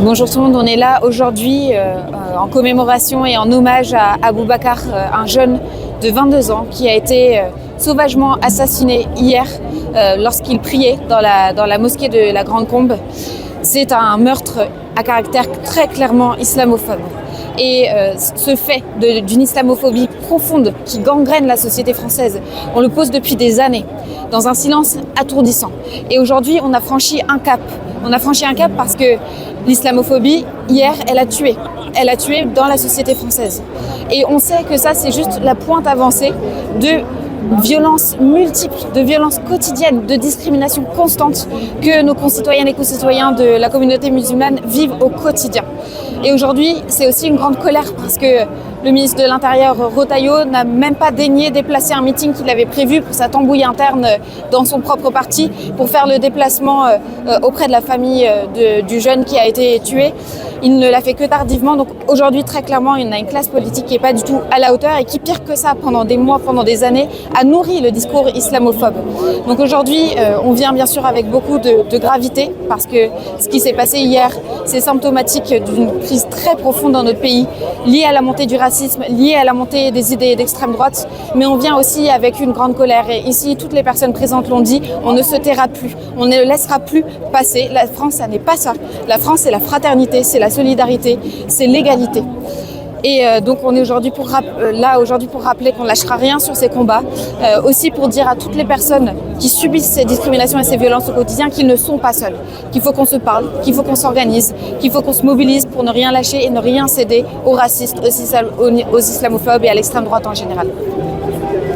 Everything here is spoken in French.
Bonjour tout le monde, on est là aujourd'hui en commémoration et en hommage à Aboubacar, un jeune de 22 ans qui a été sauvagement assassiné hier lorsqu'il priait dans la mosquée de la Grande Combe. C'est un meurtre à caractère très clairement islamophobe. Et ce fait d'une islamophobie profonde qui gangrène la société française, on le pose depuis des années, dans un silence attourdissant. Et aujourd'hui, on a franchi un cap. On a franchi un cap parce que l'islamophobie, hier, elle a tué. Elle a tué dans la société française. Et on sait que ça, c'est juste la pointe avancée de violences multiples, de violences quotidiennes, de discrimination constante que nos concitoyennes et concitoyens de la communauté musulmane vivent au quotidien. Et aujourd'hui, c'est aussi une grande colère parce que le ministre de l'Intérieur, Retailleau, n'a même pas daigné déplacer un meeting qu'il avait prévu pour sa tambouille interne dans son propre parti pour faire le déplacement auprès de la famille du jeune qui a été tué. Il ne l'a fait que tardivement. Donc aujourd'hui, très clairement, il y a une classe politique qui n'est pas du tout à la hauteur et qui, pire que ça, pendant des mois, pendant des années, a nourri le discours islamophobe. Donc aujourd'hui, on vient bien sûr avec beaucoup de gravité parce que ce qui s'est passé hier, c'est symptomatique d'une crise très profonde dans notre pays, liée à la montée du racisme, liée à la montée des idées d'extrême droite, mais on vient aussi avec une grande colère. Et ici, toutes les personnes présentes l'ont dit, on ne se taira plus, on ne laissera plus passer. La France, ça n'est pas ça. La France, c'est la fraternité, c'est la solidarité, c'est l'égalité. Et donc on est aujourd'hui pour rappeler qu'on ne lâchera rien sur ces combats, aussi pour dire à toutes les personnes qui subissent ces discriminations et ces violences au quotidien qu'ils ne sont pas seuls, qu'il faut qu'on se parle, qu'il faut qu'on s'organise, qu'il faut qu'on se mobilise pour ne rien lâcher et ne rien céder aux racistes, aux islamophobes et à l'extrême droite en général.